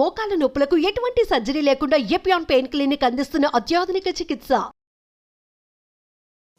మోకాల నొప్పులకు ఎటువంటి సర్జరీ లేకుండా ఎపియాన్ పెయిన్ క్లినిక్ అందిస్తున్న అత్యాధునిక చికిత్స.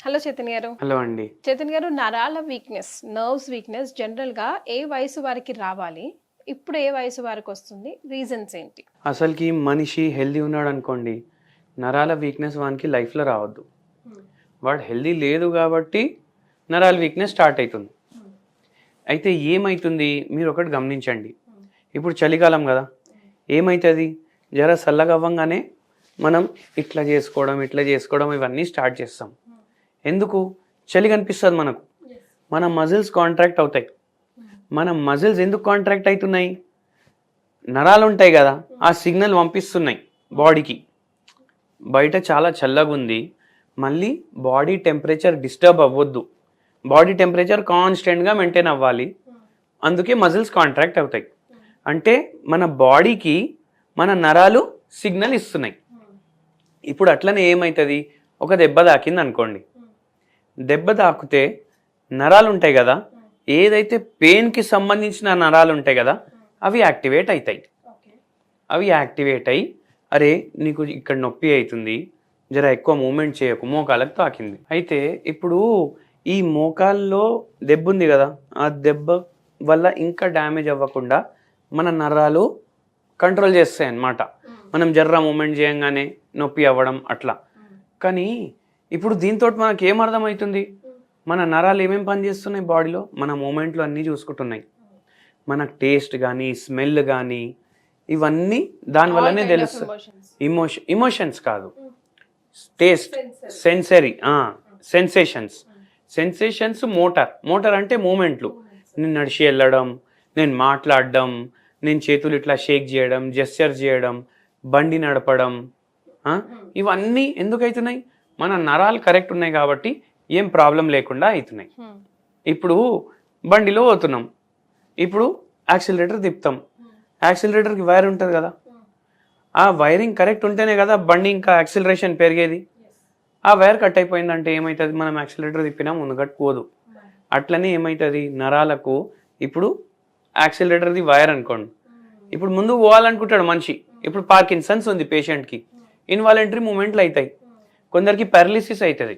హలో చైతన్య గారు. హలో అండి. చైతన్య గారు, నరాల వీక్నెస్, నర్వ్స్ వీక్నెస్ జనరల్ గా ఏ వయసు వారికి రావాలి, ఇప్పుడు ఏ వయసు వారికి వస్తుంది, రీజన్స్ ఏంటి? అసలుకి మనిషి హెల్దీ ఉన్నాడు అనుకోండి, నరాల వీక్నెస్ వానికి లైఫ్లో రావద్దు. వాడు హెల్దీ లేదు కాబట్టి నరాల వీక్నెస్ స్టార్ట్ అవుతుంది. అయితే ఏమవుతుంది మీరు ఒకటి గమనించండి. ఇప్పుడు చలికాలం కదా, ఏమవుతుంది, జర చల్లగా అవ్వంగానే మనం ఇట్లా చేసుకోవడం ఇవన్నీ స్టార్ట్ చేస్తాం. ఎందుకు? చలి కనిపిస్తుంది మనకు, మన మజిల్స్ కాంట్రాక్ట్ అవుతాయి. మన మజిల్స్ ఎందుకు కాంట్రాక్ట్ అవుతున్నాయి? నరాలు ఉంటాయి కదా, ఆ సిగ్నల్ పంపిస్తున్నాయి బాడీకి. బయట చాలా చల్లగా ఉంది, మళ్ళీ బాడీ టెంపరేచర్ డిస్టర్బ్ అవ్వద్దు, బాడీ టెంపరేచర్ కాన్స్టెంట్గా మెయింటైన్ అవ్వాలి. అందుకే మజిల్స్ కాంట్రాక్ట్ అవుతాయి. అంటే మన బాడీకి మన నరాలు సిగ్నల్ ఇస్తున్నాయి. ఇప్పుడు అట్లనే ఏమవుతుంది, ఒక దెబ్బ తాకింది అనుకోండి, దెబ్బ తాకితే నరాలు ఉంటాయి కదా, ఏదైతే పెయిన్కి సంబంధించిన నరాలు ఉంటాయి కదా, అవి యాక్టివేట్ అవుతాయి. అవి యాక్టివేట్ అయ్యి, అరే నీకు ఇక్కడ నొప్పి అవుతుంది, జర ఎక్కువ మూమెంట్ చేయకు, మోకాలకు తాకింది. అయితే ఇప్పుడు ఈ మోకాల్లో దెబ్బ ఉంది కదా, ఆ దెబ్బ వల్ల ఇంకా డ్యామేజ్ అవ్వకుండా మన నరాలు కంట్రోల్ చేస్తాయి అన్నమాట. మనం జర్ర మూమెంట్ చేయంగానే నొప్పి అవ్వడం అట్లా. కానీ ఇప్పుడు దీంతో మనకి ఏం అర్థమవుతుంది, మన నరాలు ఏమేమి పని చేస్తున్నాయి బాడీలో, మన మూమెంట్లు అన్నీ చూసుకుంటున్నాయి. మన టేస్ట్ కానీ స్మెల్ కానీ ఇవన్నీ దానివల్లనే తెలుస్తుంది. ఇమోషన్స్ కాదు, టేస్ట్, సెన్సరీ, సెన్సేషన్స్. మోటార్ అంటే మూమెంట్లు. నేను నడిచి వెళ్ళడం, నేను మాట్లాడడం, నేను చేతులు ఇట్లా షేక్ చేయడం, జెస్చర్ చేయడం, బండి నడపడం, ఇవన్నీ ఎందుకు అవుతున్నాయి? మన నరాలు కరెక్ట్ ఉన్నాయి కాబట్టి ఏం ప్రాబ్లం లేకుండా అవుతున్నాయి. ఇప్పుడు బండిలో పోతున్నాం, ఇప్పుడు యాక్సిలరేటర్ తిప్పుతాం, యాక్సిలరేటర్కి వైర్ ఉంటుంది కదా, ఆ వైరింగ్ కరెక్ట్ ఉంటేనే కదా బండి ఇంకా యాక్సిలరేషన్ పెరిగేది. ఆ వైర్ కట్ అయిపోయిందంటే ఏమవుతుంది, మనం యాక్సిలరేటర్ తిప్పినా ముందుగట్టు పోదు. అట్లనే ఏమవుతుంది, నరాలకు ఇప్పుడు యాక్సిలరేటర్ది వైర్ అనుకోండి, ఇప్పుడు ముందుకు పోవాలనుకుంటాడు మనిషి. ఇప్పుడు పార్కిన్సన్స్ ఉంది పేషెంట్కి, ఇన్వాలంటరీ మూమెంట్లు అవుతాయి. కొందరికి పారాలిసిస్ అవుతుంది.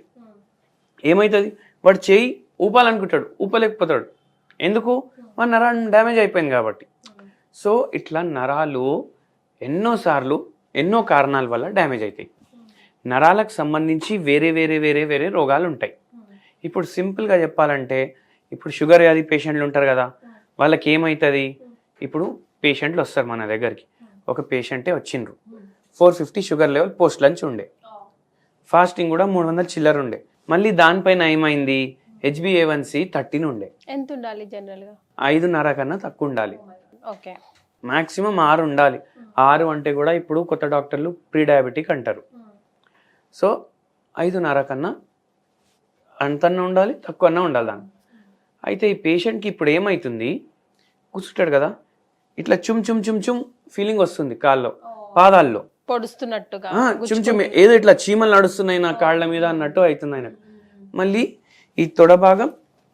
ఏమవుతుంది, వాడు చేయి ఊపాలనుకుంటాడు, ఊపలేకపోతాడు. ఎందుకు? మన నరాలు డ్యామేజ్ అయిపోయింది కాబట్టి. సో ఇట్లా నరాలు ఎన్నోసార్లు ఎన్నో కారణాల వల్ల డ్యామేజ్ అవుతాయి. నరాలకు సంబంధించి వేరే వేరే వేరే వేరే రోగాలు ఉంటాయి. ఇప్పుడు సింపుల్గా చెప్పాలంటే, ఇప్పుడు షుగర్ వ్యాధి పేషెంట్లు ఉంటారు కదా, వాళ్ళకి ఏమవుతుంది, ఇప్పుడు పేషెంట్లు వస్తారు మన దగ్గరికి. ఒక పేషెంటే వచ్చిండ్రు, 450 షుగర్ లెవెల్ పోస్ట్ లంచ్ ఉండే, ఫాస్టింగ్ కూడా 300 చిల్లర ఉండే. మళ్ళీ దానిపైన ఏమైంది, HbA1c 13 ఉండే. ఎంత ఉండాలి జనరల్గా? 5.5 కన్నా తక్కువ ఉండాలి. ఓకే, మ్యాక్సిమం 6 ఉండాలి. 6 అంటే కూడా ఇప్పుడు కొత్త డాక్టర్లు ప్రీ డయాబెటిక్ అంటారు. సో 5.5 కన్నా అంతన్నా ఉండాలి, తక్కువన్నా ఉండాలి దాన్ని. అయితే ఈ పేషెంట్కి ఇప్పుడు ఏమవుతుంది, కూర్చుంటాడు కదా, ఇట్లా చుమ్ చుమ్ చుమ్ చుమ్ ఫీలింగ్ వస్తుంది కాళ్ళలో, పాదాల్లో పొడుస్తున్నట్టుగా, చుమ్ ఏదో ఇట్లా చీమలు నడుస్తున్నాయి నా కాళ్ళ మీద అన్నట్టు అవుతుంది ఆయనకు. మళ్ళీ ఈ తొడ భాగం,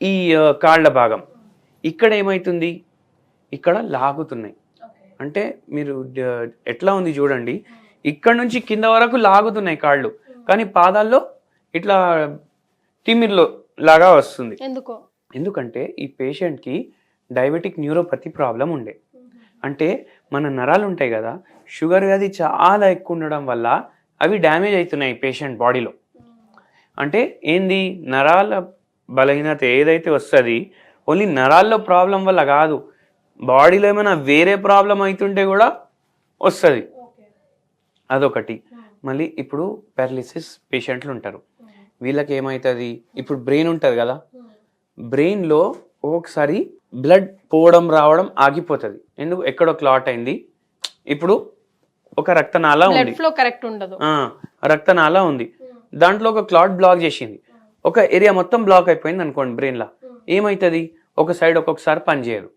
ఈ కాళ్ళ భాగం, ఇక్కడ ఏమవుతుంది, ఇక్కడ లాగుతున్నాయి. అంటే మీరు ఎట్లా ఉంది చూడండి, ఇక్కడ నుంచి కింద వరకు లాగుతున్నాయి కాళ్ళు, కానీ పాదాల్లో ఇట్లా తిమ్మిర్లో లాగా వస్తుంది. ఎందుకంటే ఈ పేషెంట్కి డయాబెటిక్ న్యూరోపతి ప్రాబ్లం ఉండే. అంటే మన నరాలు ఉంటాయి కదా, షుగర్ వ్యాధి చాలా ఎక్కువ ఉండడం వల్ల అవి డ్యామేజ్ అవుతున్నాయి పేషెంట్ బాడీలో. అంటే ఏంది, నరాల బలహీనత ఏదైతే వస్తుంది, ఓన్లీ నరాల్లో ప్రాబ్లం వల్ల కాదు, బాడీలో ఏమైనా వేరే ప్రాబ్లం అవుతుంటే కూడా వస్తుంది. అదొకటి. మళ్ళీ ఇప్పుడు పారాలిసిస్ పేషెంట్లు ఉంటారు, వీళ్ళకి ఏమవుతుంది, ఇప్పుడు బ్రెయిన్ ఉంటుంది కదా, బ్రెయిన్లో ఒక్కొక్కసారి బ్లడ్ పోవడం రావడం ఆగిపోతుంది. ఎందుకు? ఎక్కడో క్లాట్ అయింది. ఇప్పుడు ఒక రక్తనాళ ఉంది, రక్తనాళ ఉంది, దాంట్లో ఒక క్లాట్ బ్లాక్ చేసింది, ఒక ఏరియా మొత్తం బ్లాక్ అయిపోయింది అనుకోండి బ్రెయిన్లో. ఏమవుతుంది, ఒక సైడ్ ఒక్కొక్కసారి పనిచేయదు,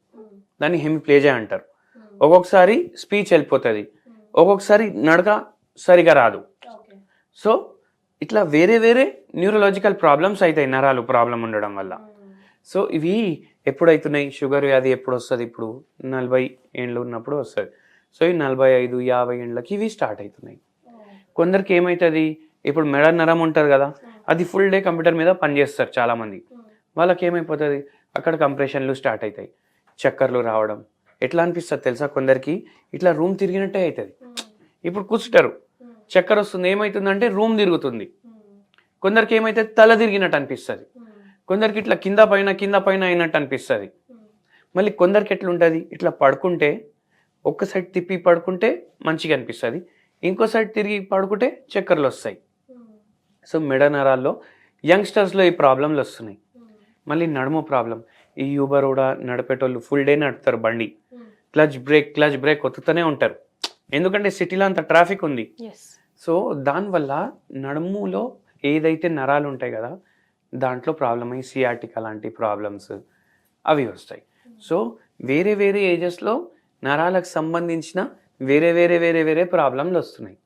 దాన్ని హెమిప్లేజియా అంటారు. ఒక్కొక్కసారి స్పీచ్ వెళ్ళిపోతుంది, ఒక్కొక్కసారి నడక సరిగా రాదు. సో ఇట్లా వేరే వేరే న్యూరలాజికల్ ప్రాబ్లమ్స్ అవుతాయి నరాలు ప్రాబ్లం ఉండడం వల్ల. సో ఇవి ఎప్పుడైతున్నాయి, షుగర్ వ్యాధి ఎప్పుడు వస్తుంది, ఇప్పుడు 40 ఏళ్ళు ఉన్నప్పుడు వస్తుంది. సో ఈ 45-50 ఏళ్ళకి ఇవి స్టార్ట్ అవుతున్నాయి. కొందరికి ఏమవుతుంది, ఇప్పుడు మెడ నరం ఉంటుంది కదా, అది ఫుల్ డే కంప్యూటర్ మీద పనిచేస్తారు చాలామంది. వాళ్ళకి ఏమైపోతుంది, అక్కడ కంప్రెషన్లు స్టార్ట్ అవుతాయి, చక్కర్లు రావడం. ఎట్లా అనిపిస్తుంది తెలుసా, కొందరికి ఇట్లా రూమ్ తిరిగినట్టే అవుతుంది. ఇప్పుడు కూర్చుంటారు, చక్కర వస్తుంది, ఏమవుతుందంటే రూమ్ తిరుగుతుంది. కొందరికి ఏమైతుంది, తల తిరిగినట్టు అనిపిస్తుంది. కొందరికి ఇట్లా కింద పైన అయినట్టు అనిపిస్తుంది. మళ్ళీ కొందరికి ఎట్లుంటుంది, ఇట్లా పడుకుంటే ఒక్క సైడ్ తిప్పి పడుకుంటే మంచిగా అనిపిస్తుంది, ఇంకో సైడ్ తిరిగి పడుకుంటే చక్కర్లు వస్తాయి. సో మెడ నరాల్లో యంగ్స్టర్స్లో ఈ ప్రాబ్లంలు వస్తున్నాయి. మళ్ళీ నడుము ప్రాబ్లం, ఈ యూబర్ కూడా నడిపేటోళ్ళు ఫుల్ డే నడుపుతారు బండి, క్లచ్ బ్రేక్ ఒత్తుతూనే ఉంటారు, ఎందుకంటే సిటీలో అంత ట్రాఫిక్ ఉంది. సో దానివల్ల నడుములో ఏదైతే నరాలు ఉంటాయి కదా, దాంట్లో ప్రాబ్లం అయ్యి సియాటిక్ అలాంటి ప్రాబ్లమ్స్ అవి వస్తాయి. సో వేరే వేరే ఏజెస్లో నరాలకు సంబంధించిన వేరే ప్రాబ్లంలు వస్తున్నాయి.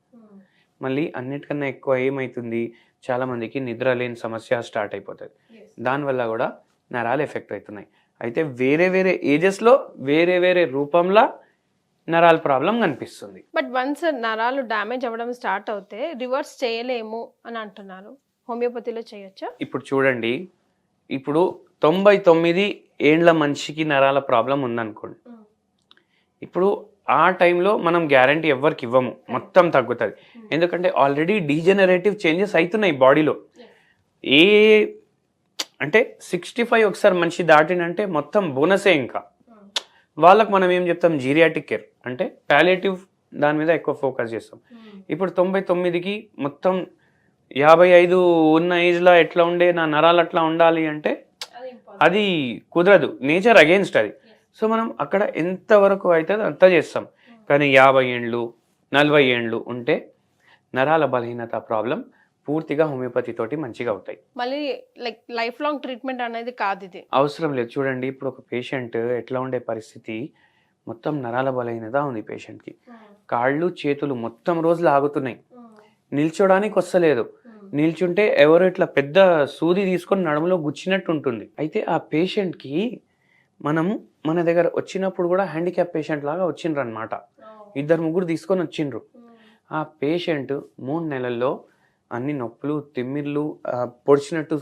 మళ్ళీ అన్నిటికన్నా ఎక్కువ ఏమవుతుంది, చాలామందికి నిద్ర లేని సమస్య స్టార్ట్ అయిపోతుంది. దానివల్ల కూడా నరాలు ఎఫెక్ట్ అవుతున్నాయి. అయితే వేరే వేరే ఏజెస్లో వేరే రూపంలో నరాల ప్రాబ్లం కనిపిస్తుంది. బట్ వన్స్ నరాలు డ్యామేజ్ అవ్వడం స్టార్ట్ అవుతే రివర్స్ చేయలేము అని అంటున్నారు, హోమియోపతిలో చేయొచ్చా? ఇప్పుడు చూడండి, ఇప్పుడు 99 ఏండ్ల మనిషికి నరాల ప్రాబ్లం ఉందనుకోండి, ఇప్పుడు ఆ టైంలో మనం గ్యారంటీ ఎవరికి ఇవ్వము, మొత్తం తగ్గుతుంది. ఎందుకంటే ఆల్రెడీ డీజెనరేటివ్ చేంజెస్ అవుతున్నాయి బాడీలో. అంటే 65 ఒకసారి మనిషి దాటినంటే మొత్తం బోనసే. ఇంకా వాళ్ళకు మనం ఏం చెప్తాం, జీరియాటిక్ కేర్ అంటే ప్యాలియేటివ్, దాని మీద ఎక్కువ ఫోకస్ చేస్తాం. ఇప్పుడు 99కి మొత్తం 55 ఉన్న ఏజ్లో ఎట్లా ఉండే నా నరాలు అట్లా ఉండాలి అంటే అది కుదరదు, నేచర్ అగేన్స్ట్ అది. సో మనం అక్కడ ఎంతవరకు అవుతుందో అంత చేస్తాం. కానీ 50 ఏండ్లు 40 ఏండ్లు ఉంటే నరాల బలహీనత ప్రాబ్లం పూర్తిగా హోమియోపతి తోటి మంచిగా అవుతాయి. మళ్ళీ లైఫ్ లాంగ్ ట్రీట్మెంట్ అనేది కాదు, ఇది అవసరం లేదు. చూడండి, ఇప్పుడు ఒక పేషెంట్ ఎట్లా ఉండే పరిస్థితి, మొత్తం నరాల బలహీనత ఉంది పేషెంట్కి, కాళ్ళు చేతులు మొత్తం రోజులు ఆగుతున్నాయి, నిల్చోడానికి వస్తలేదు, నిల్చుంటే ఎవరు ఇట్లా పెద్ద సూది తీసుకొని నడుములో గుచ్చినట్టు ఉంటుంది. అయితే ఆ పేషెంట్కి మన దగ్గర వచ్చినప్పుడు కూడా హ్యాండిక్యాప్ పేషెంట్ లాగా వచ్చిండ్రు అనమాట, 2-3 తీసుకొని వచ్చిండ్రు. ఆ పేషెంట్ 3 నెలల్లో అన్ని నొప్పులు, తిమ్మిర్లు, పొడిచినట్టు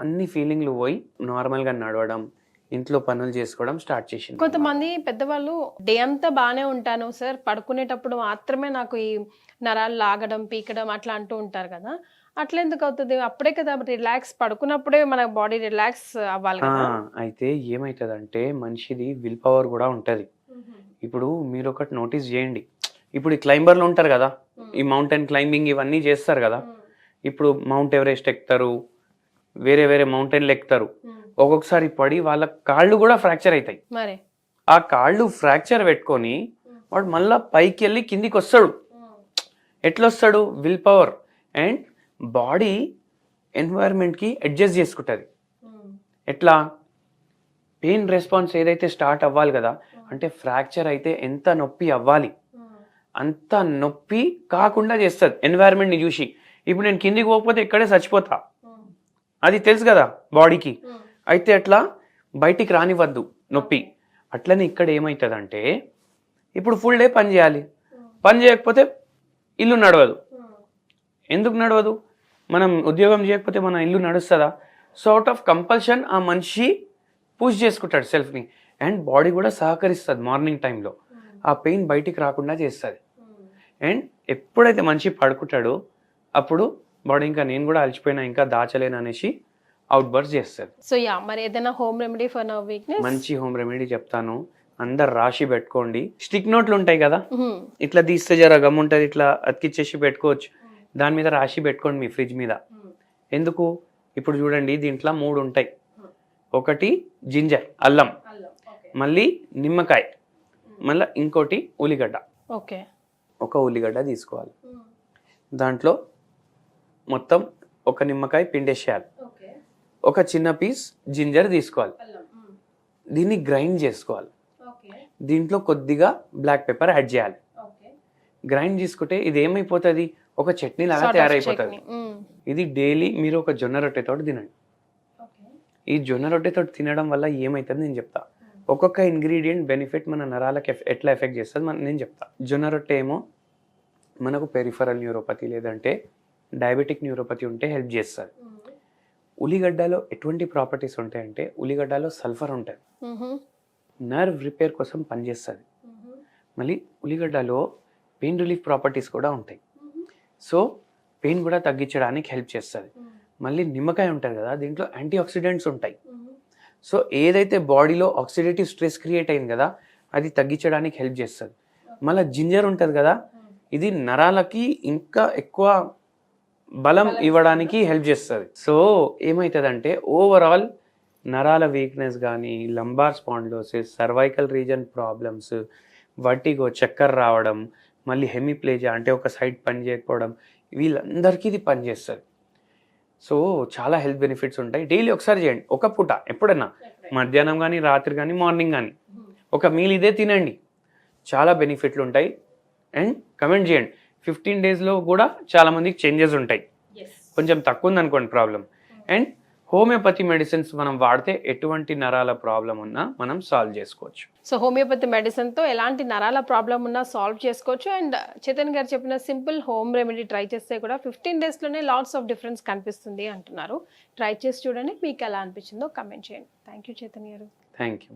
అన్ని ఫీలింగ్లు పోయి నార్మల్గా నడవడం, ఇంట్లో పనులు చేసుకోవడం స్టార్ట్ చేసింది. కొంతమంది పెద్దవాళ్ళు డే అంతా బాగానే ఉంటాను సార్, పడుకునేటప్పుడు మాత్రమే నాకు ఈ నరాలు లాగడం పీకడం అట్లా అంటూ ఉంటారు కదా, అట్లా ఎందుకు అవుతుంది? అప్పుడే కదా రిలాక్స్, పడుకున్నప్పుడే మన బాడీ రిలాక్స్ అవ్వాలి కదా. అయితే ఏమవుతుంది అంటే మనిషిది విల్ పవర్ కూడా ఉంటుంది. ఇప్పుడు మీరు ఒకటి నోటీస్ చేయండి, ఇప్పుడు ఈ క్లైంబర్లు ఉంటారు కదా, ఈ మౌంటైన్ క్లైంబింగ్ ఇవన్నీ చేస్తారు కదా, ఇప్పుడు మౌంట్ ఎవరెస్ట్ ఎక్కుతారు, వేరే మౌంటైన్లు ఎక్కుతారు, ఒక్కొక్కసారి పడి వాళ్ళ కాళ్ళు కూడా ఫ్రాక్చర్ అవుతాయి. మరి ఆ కాళ్ళు ఫ్రాక్చర్ పెట్టుకొని వాడు మళ్ళీ పైకి వెళ్ళి కిందికి వస్తాడు. ఎట్లా వస్తాడు? విల్ పవర్ అండ్ బాడీ ఎన్వైరన్మెంట్కి అడ్జస్ట్ చేసుకుంటుంది. ఎట్లా? పెయిన్ రెస్పాన్స్ ఏదైతే స్టార్ట్ అవ్వాలి కదా, అంటే ఫ్రాక్చర్ అయితే ఎంత నొప్పి అవ్వాలి అంత నొప్పి కాకుండా చేస్తుంది ఎన్వైరన్మెంట్ని చూసి. ఇప్పుడు నేను కిందికి పోకపోతే ఇక్కడే చచ్చిపోతా, అది తెలుసు కదా బాడీకి. అయితే అట్లా బయటికి రానివ్వద్దు నొప్పి. అట్లనే ఇక్కడ ఏమవుతుందంటే ఇప్పుడు ఫుల్ డే పని చేయాలి, పని చేయకపోతే ఇల్లు నడవదు. ఎందుకు నడవదు? మనం ఉద్యోగం చేయకపోతే మన ఇల్లు నడుస్తుందా? సో అవుట్ ఆఫ్ కంపల్షన్ ఆ మనిషి పుష్ చేసుకుంటాడు సెల్ఫ్ని, అండ్ బాడీ కూడా సహకరిస్తుంది మార్నింగ్ టైంలో, ఆ పెయిన్ బయటికి రాకుండా చేస్తుంది. అండ్ ఎప్పుడైతే మనిషి పడుకుంటాడో అప్పుడు బాడీ ఇంకా నేను కూడా అలసిపోయినా ఇంకా దాచలేను అనేసి అవుట్ బర్స్ చేస్తుంది. సో మరి ఏదైనా home remedy for nerve weakness? మంచి హోమ్ రెమెడీ చెప్తాను, అందరు రాసి పెట్టుకోండి. స్టిక్ నోట్లు ఉంటాయి కదా, ఇట్లా తీస్తే జర గమ్ ఉంటుంది, ఇట్లా అతికిచ్చేసి పెట్టుకోవచ్చు, దాని మీద రాసి పెట్టుకోండి మీ ఫ్రిడ్జ్ మీద. ఎందుకు? ఇప్పుడు చూడండి, దీంట్లో 3 ఉంటాయి. ఒకటి జింజర్, అల్లం, మళ్ళీ నిమ్మకాయ, మళ్ళీ ఇంకోటి ఉల్లిగడ్డ. ఓకే, ఒక ఉల్లిగడ్డ తీసుకోవాలి, దాంట్లో మొత్తం ఒక నిమ్మకాయ పిండేసేయాలి, ఒక చిన్న పీస్ జింజర్ తీసుకోవాలి, దీన్ని గ్రైండ్ చేసుకోవాలి, దీంట్లో కొద్దిగా బ్లాక్ పెప్పర్ యాడ్ చేయాలి. గ్రైండ్ చేసుకుంటే ఇది ఏమైపోతుంది? ఒక చట్నీ లాగా తయారైపోతుంది. ఇది డైలీ మీరు ఒక జొన్న రొట్టెతో తినండి. ఈ జొన్న రొట్టెతో తినడం వల్ల ఏమవుతుంది నేను చెప్తా. ఒక్కొక్క ఇంగ్రీడియంట్ బెనిఫిట్ మన నరాలకు ఎట్లా ఎఫెక్ట్ చేస్తుంది నేను చెప్తా. జొన్న రొట్టె ఏమో మనకు పెరిఫరల్ న్యూరోపతి లేదంటే డయాబెటిక్ న్యూరోపతి ఉంటే హెల్ప్ చేస్తుంది. ఉల్లిగడ్డలో ఎటువంటి ప్రాపర్టీస్ ఉంటాయంటే ఉల్లిగడ్డలో సల్ఫర్ ఉంటుంది, నర్వ్ రిపేర్ కోసం పనిచేస్తుంది. మళ్ళీ ఉల్లిగడ్డలో పెయిన్ రిలీఫ్ ప్రాపర్టీస్ కూడా ఉంటాయి, సో పెయిన్ కూడా తగ్గించడానికి హెల్ప్ చేస్తుంది. మళ్ళీ నిమ్మకాయ ఉంటుంది కదా, దీంట్లో యాంటీ ఆక్సిడెంట్స్ ఉంటాయి. సో ఏదైతే బాడీలో ఆక్సిడేటివ్ స్ట్రెస్ క్రియేట్ అయింది కదా అది తగ్గించడానికి హెల్ప్ చేస్తుంది. మళ్ళీ జింజర్ ఉంటుంది కదా, ఇది నరాలకి ఇంకా ఎక్కువ బలం ఇవ్వడానికి హెల్ప్ చేస్తుంది. సో ఏమవుతుందంటే ఓవరాల్ నరాల వీక్నెస్ కానీ, lumbar spondylosis, cervical reason problems, vertigo, చక్కర రావడం, మళ్ళీ హెమిప్లేజియా అంటే ఒక సైడ్ పని చేయకపోవడం, వీళ్ళందరికీ ఇది పనిచేస్తుంది. సో చాలా హెల్త్ బెనిఫిట్స్ ఉంటాయి. డైలీ ఒకసారి చేయండి, ఒక పూట ఎప్పుడైనా, మధ్యాహ్నం కానీ, రాత్రి కానీ, మార్నింగ్ కానీ ఒక మీల్ ఇదే తినండి, చాలా బెనిఫిట్లు ఉంటాయి. అండ్ కమెంట్ చేయండి. 15 డేస్లో కూడా చాలా మందికి చేంజెస్ ఉంటాయి. కొంచెం తక్కువ ఉందనుకోండి ప్రాబ్లం. అండ్ హోమియోపతి మెడిసిన్స్ మనం వాడితే ఎటువంటి నరాల ప్రాబ్లం ఉన్నా మనం సాల్వ్ చేసుకోవచ్చు. సో హోమియోపతి మెడిసిన్తో ఎలాంటి నరాల ప్రాబ్లం ఉన్నా సాల్వ్ చేసుకోవచ్చు. అండ్ చేతన్ గారు చెప్పిన సింపుల్ హోమ్ రెమెడీ ట్రై చేస్తే కూడా 15 డేస్లోనే లాట్స్ ఆఫ్ డిఫరెన్స్ కనిపిస్తుంది అంటున్నారు. ట్రై చేసి చూడండి, మీకు ఎలా అనిపించిందో కమెంట్ చేయండి. థ్యాంక్ యూ చేతన్ గారు. Thank you.